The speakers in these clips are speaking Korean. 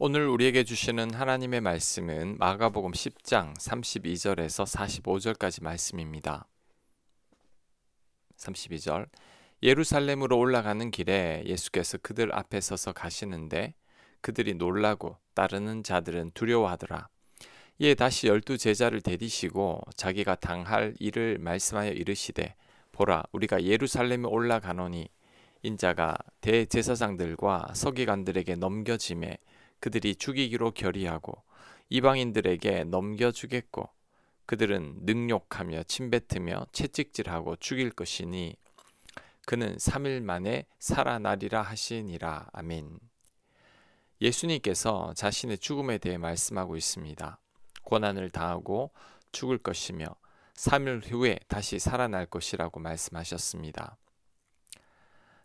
오늘 우리에게 주시는 하나님의 말씀은 마가복음 10장 32절에서 45절까지 말씀입니다. 32절 예루살렘으로 올라가는 길에 예수께서 그들 앞에 서서 가시는데 그들이 놀라고 따르는 자들은 두려워하더라. 이에 다시 12 제자를 데리시고 자기가 당할 일을 말씀하여 이르시되 보라 우리가 예루살렘에 올라가노니 인자가 대제사장들과 서기관들에게 넘겨짐에 그들이 죽이기로 결의하고 이방인들에게 넘겨주겠고 그들은 능욕하며 침뱉으며 채찍질하고 죽일 것이니 그는 3일 만에 살아나리라 하시니라. 아멘. 예수님께서 자신의 죽음에 대해 말씀하고 있습니다. 고난을 당하고 죽을 것이며 3일 후에 다시 살아날 것이라고 말씀하셨습니다.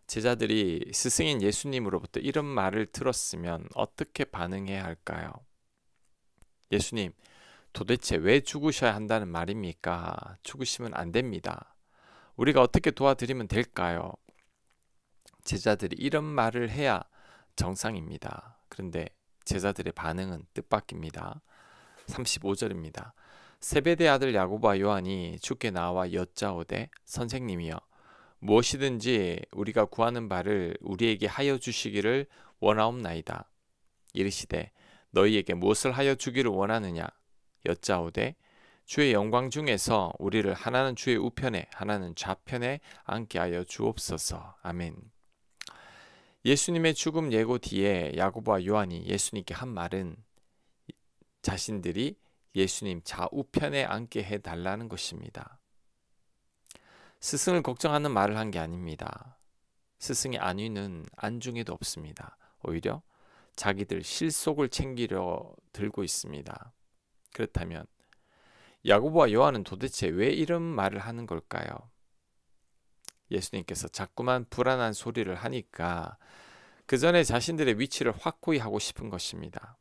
제자들이 스승인 예수님으로부터 이런 말을 들었으면 어떻게 반응해야 할까요? 예수님, 도대체 왜 죽으셔야 한다는 말입니까? 죽으시면 안 됩니다. 우리가 어떻게 도와드리면 될까요? 제자들이 이런 말을 해야 정상입니다. 그런데 제자들의 반응은 뜻밖입니다. 35절입니다. 세베대 아들 야고보와 요한이 주께 나와 여짜오되 선생님이여 무엇이든지 우리가 구하는 바를 우리에게 하여 주시기를 원하옵나이다. 이르시되 너희에게 무엇을 하여 주기를 원하느냐? 여짜오되 주의 영광 중에서 우리를 하나는 주의 우편에 하나는 좌편에 앉게 하여 주옵소서. 아멘. 예수님의 죽음 예고 뒤에 야고보와 요한이 예수님께 한 말은 자신들이 예수님 좌우편에 앉게 해달라는 것입니다. 스승을 걱정하는 말을 한 게 아닙니다. 스승의 안위는 안중에도 없습니다. 오히려 자기들 실속을 챙기려 들고 있습니다. 그렇다면 야고보와 요한은 도대체 왜 이런 말을 하는 걸까요? 예수님께서 자꾸만 불안한 소리를 하니까 그 전에 자신들의 위치를 확고히 하고 싶은 것입니다.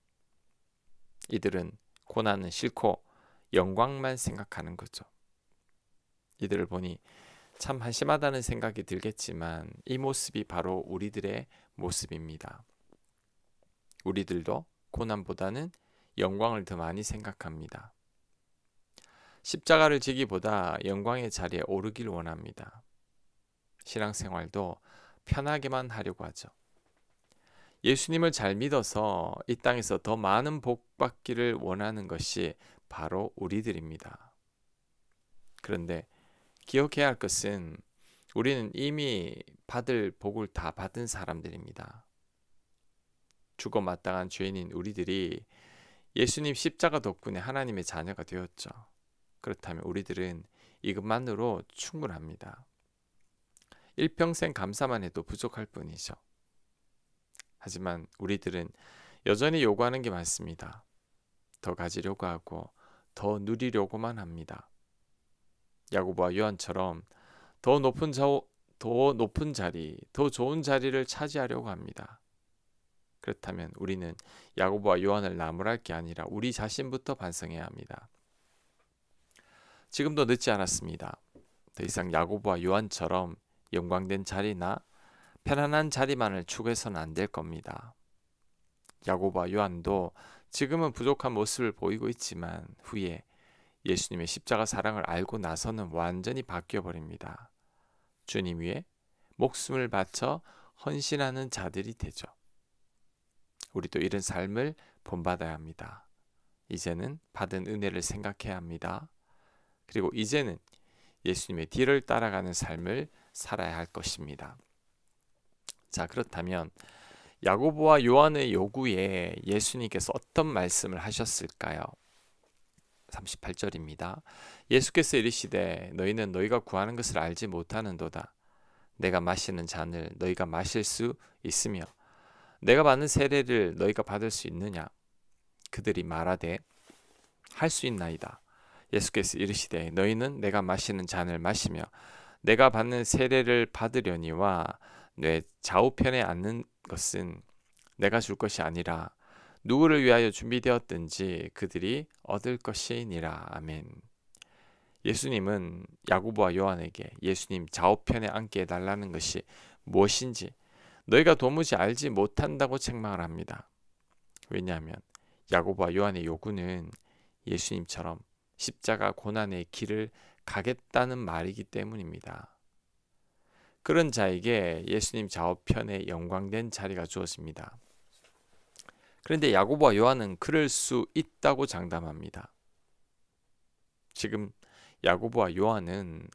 이들은 고난은 싫고 영광만 생각하는 거죠. 이들을 보니 참 한심하다는 생각이 들겠지만 이 모습이 바로 우리들의 모습입니다. 우리들도 고난보다는 영광을 더 많이 생각합니다. 십자가를 지기보다 영광의 자리에 오르길 원합니다. 신앙생활도 편하게만 하려고 하죠. 예수님을 잘 믿어서 이 땅에서 더 많은 복 받기를 원하는 것이 바로 우리들입니다. 그런데 기억해야 할 것은 우리는 이미 받을 복을 다 받은 사람들입니다. 죽어 마땅한 죄인인 우리들이 예수님 십자가 덕분에 하나님의 자녀가 되었죠. 그렇다면 우리들은 이것만으로 충분합니다. 일평생 감사만 해도 부족할 뿐이죠. 하지만 우리들은 여전히 요구하는 게 많습니다. 더 가지려고 하고 더 누리려고만 합니다. 야고보와 요한처럼 더 높은 자리, 더 좋은 자리를 차지하려고 합니다. 그렇다면 우리는 야고보와 요한을 나무랄 게 아니라 우리 자신부터 반성해야 합니다. 지금도 늦지 않았습니다. 더 이상 야고보와 요한처럼 영광된 자리나 편안한 자리만을 추구해서는 안 될 겁니다. 야고보와 요한도 지금은 부족한 모습을 보이고 있지만 후에 예수님의 십자가 사랑을 알고 나서는 완전히 바뀌어버립니다. 주님 위에 목숨을 바쳐 헌신하는 자들이 되죠. 우리도 이런 삶을 본받아야 합니다. 이제는 받은 은혜를 생각해야 합니다. 그리고 이제는 예수님의 뒤를 따라가는 삶을 살아야 할 것입니다. 자, 그렇다면 야고보와 요한의 요구에 예수님께서 어떤 말씀을 하셨을까요? 38절입니다. 예수께서 이르시되 너희는 너희가 구하는 것을 알지 못하는도다. 내가 마시는 잔을 너희가 마실 수 있으며 내가 받는 세례를 너희가 받을 수 있느냐? 그들이 말하되 할 수 있나이다. 예수께서 이르시되 너희는 내가 마시는 잔을 마시며 내가 받는 세례를 받으려니와 내 좌우편에 앉는 것은 내가 줄 것이 아니라 누구를 위하여 준비되었든지 그들이 얻을 것이니라. 아멘. 예수님은 야고보와 요한에게 예수님 좌우편에 앉게 해달라는 것이 무엇인지 너희가 도무지 알지 못한다고 책망을 합니다. 왜냐하면 야고보와 요한의 요구는 예수님처럼 십자가 고난의 길을 가겠다는 말이기 때문입니다. 그런 자에게 예수님 좌우편에 영광된 자리가 주어집니다. 그런데 야고보와 요한은 그럴 수 있다고 장담합니다. 지금 야고보와 요한은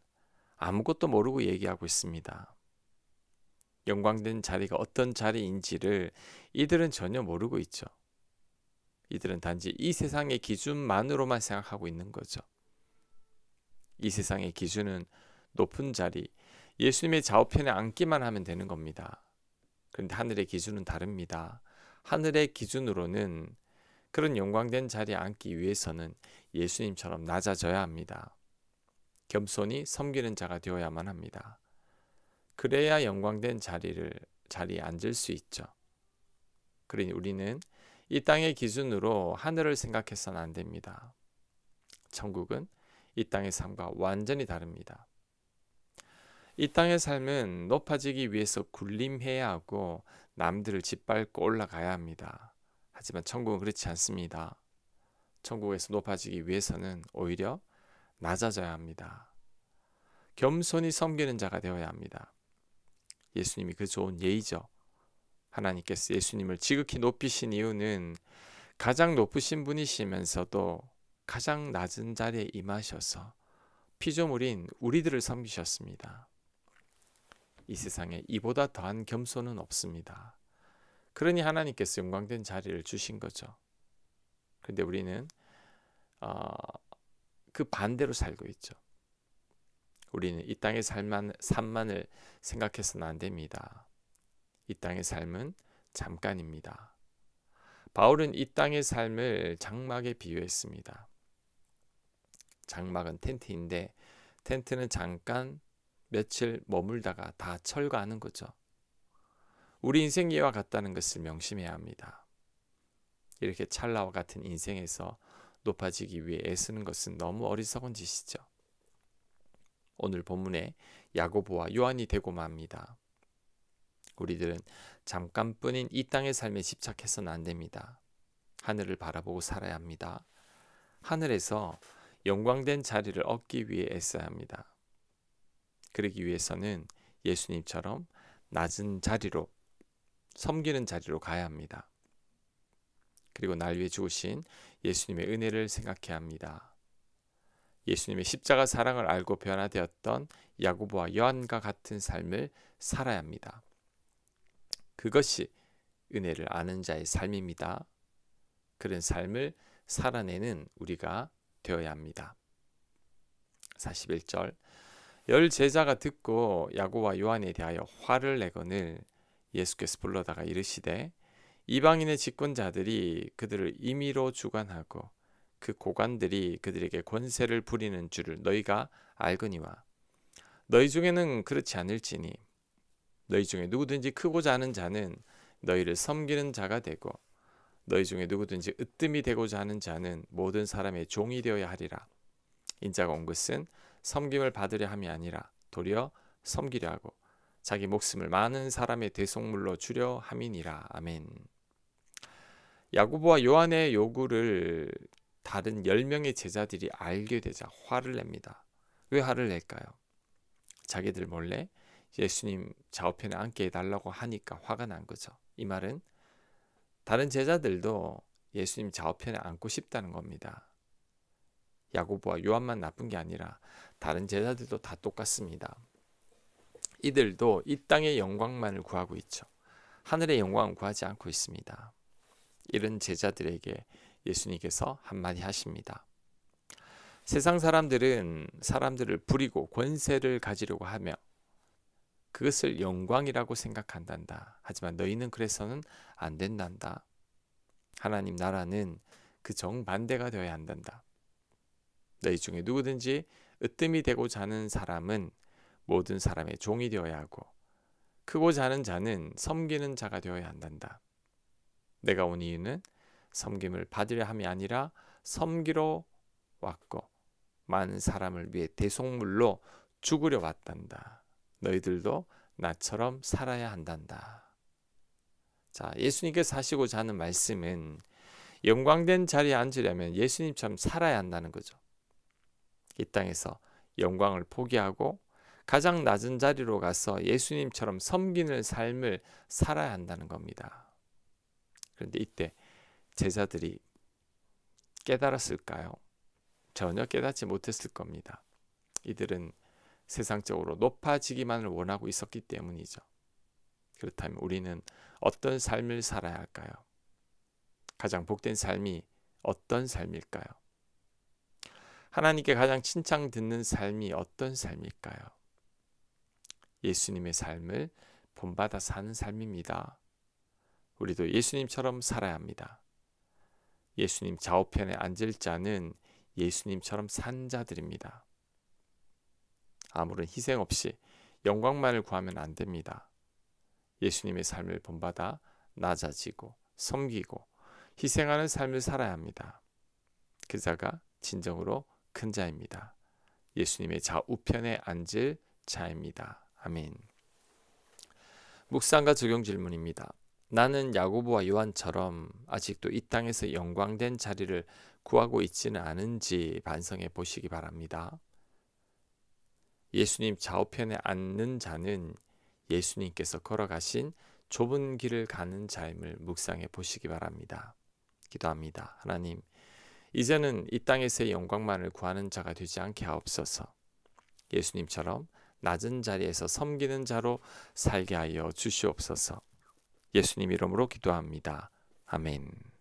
아무것도 모르고 얘기하고 있습니다. 영광된 자리가 어떤 자리인지를 이들은 전혀 모르고 있죠. 이들은 단지 이 세상의 기준만으로만 생각하고 있는 거죠. 이 세상의 기준은 높은 자리, 예수님의 좌우편에 앉기만 하면 되는 겁니다. 그런데 하늘의 기준은 다릅니다. 하늘의 기준으로는 그런 영광된 자리에 앉기 위해서는 예수님처럼 낮아져야 합니다. 겸손히 섬기는 자가 되어야만 합니다. 그래야 영광된 자리에 앉을 수 있죠. 그러니 우리는 이 땅의 기준으로 하늘을 생각해서는 안 됩니다. 천국은 이 땅의 삶과 완전히 다릅니다. 이 땅의 삶은 높아지기 위해서 군림해야 하고 남들을 짓밟고 올라가야 합니다. 하지만 천국은 그렇지 않습니다. 천국에서 높아지기 위해서는 오히려 낮아져야 합니다. 겸손히 섬기는 자가 되어야 합니다. 예수님이 그 좋은 예이죠. 하나님께서 예수님을 지극히 높이신 이유는 가장 높으신 분이시면서도 가장 낮은 자리에 임하셔서 피조물인 우리들을 섬기셨습니다. 이 세상에 이보다 더한 겸손은 없습니다. 그러니 하나님께서 영광된 자리를 주신 거죠. 그런데 우리는 그 반대로 살고 있죠. 우리는 이 땅의 삶만을 생각해서는 안 됩니다. 이 땅의 삶은 잠깐입니다. 바울은 이 땅의 삶을 장막에 비유했습니다. 장막은 텐트인데 텐트는 잠깐 며칠 머물다가 다 철거하는 거죠. 우리 인생이 이와 같다는 것을 명심해야 합니다. 이렇게 찰나와 같은 인생에서 높아지기 위해 애쓰는 것은 너무 어리석은 짓이죠. 오늘 본문에 야고보와 요한이 되고 맙니다. 우리들은 잠깐뿐인 이 땅의 삶에 집착해서는 안 됩니다. 하늘을 바라보고 살아야 합니다. 하늘에서 영광된 자리를 얻기 위해 애써야 합니다. 그러기 위해서는 예수님처럼 낮은 자리로, 섬기는 자리로 가야 합니다. 그리고 날 위해 죽으신 예수님의 은혜를 생각해야 합니다. 예수님의 십자가 사랑을 알고 변화되었던 야고보와 요한과 같은 삶을 살아야 합니다. 그것이 은혜를 아는 자의 삶입니다. 그런 삶을 살아내는 우리가 되어야 합니다. 41절 열 제자가 듣고 야고보와 요한에 대하여 화를 내거늘 예수께서 불러다가 이르시되 이방인의 집권자들이 그들을 임의로 주관하고 그 고관들이 그들에게 권세를 부리는 줄을 너희가 알거니와 너희 중에는 그렇지 않을지니 너희 중에 누구든지 크고자 하는 자는 너희를 섬기는 자가 되고 너희 중에 누구든지 으뜸이 되고자 하는 자는 모든 사람의 종이 되어야 하리라. 인자가 온 것은 섬김을 받으려 함이 아니라 도리어 섬기려 하고 자기 목숨을 많은 사람의 대속물로 주려 함이니라. 아멘. 야고보와 요한의 요구를 다른 10명의 제자들이 알게 되자 화를 냅니다. 왜 화를 낼까요? 자기들 몰래 예수님 좌우편에 앉게 해달라고 하니까 화가 난 거죠. 이 말은 다른 제자들도 예수님 좌우편에 앉고 싶다는 겁니다. 야고보와 요한만 나쁜 게 아니라 다른 제자들도 다 똑같습니다. 이들도 이 땅의 영광만을 구하고 있죠. 하늘의 영광을 구하지 않고 있습니다. 이런 제자들에게 예수님께서 한마디 하십니다. 세상 사람들은 사람들을 부리고 권세를 가지려고 하며 그것을 영광이라고 생각한단다. 하지만 너희는 그래서는 안 된단다. 하나님 나라는 그 정반대가 되어야 한단다. 너희 중에 누구든지 으뜸이 되고자 하는 사람은 모든 사람의 종이 되어야 하고 크고자 하는 자는 섬기는 자가 되어야 한단다. 내가 온 이유는 섬김을 받으려 함이 아니라 섬기러 왔고 많은 사람을 위해 대속물로 죽으려 왔단다. 너희들도 나처럼 살아야 한단다. 자, 예수님께서 하시고자 하는 말씀은 영광된 자리에 앉으려면 예수님처럼 살아야 한다는 거죠. 이 땅에서 영광을 포기하고 가장 낮은 자리로 가서 예수님처럼 섬기는 삶을 살아야 한다는 겁니다. 그런데 이때 제자들이 깨달았을까요? 전혀 깨닫지 못했을 겁니다. 이들은 세상적으로 높아지기만을 원하고 있었기 때문이죠. 그렇다면 우리는 어떤 삶을 살아야 할까요? 가장 복된 삶이 어떤 삶일까요? 하나님께 가장 칭찬 듣는 삶이 어떤 삶일까요? 예수님의 삶을 본받아 사는 삶입니다. 우리도 예수님처럼 살아야 합니다. 예수님 좌우편에 앉을 자는 예수님처럼 산 자들입니다. 아무런 희생 없이 영광만을 구하면 안 됩니다. 예수님의 삶을 본받아 낮아지고 섬기고 희생하는 삶을 살아야 합니다. 그 자가 진정으로 큰 자입니다. 예수님의 좌우편에 앉을 자입니다. 아멘. 묵상과 적용 질문입니다. 나는 야고보와 요한처럼 아직도 이 땅에서 영광된 자리를 구하고 있지는 않은지 반성해 보시기 바랍니다. 예수님 좌우편에 앉는 자는 예수님께서 걸어가신 좁은 길을 가는 자임을 묵상해 보시기 바랍니다. 기도합니다. 하나님, 이제는 이 땅에서의 영광만을 구하는 자가 되지 않게 하옵소서. 예수님처럼 낮은 자리에서 섬기는 자로 살게 하여 주시옵소서. 예수님 이름으로 기도합니다. 아멘.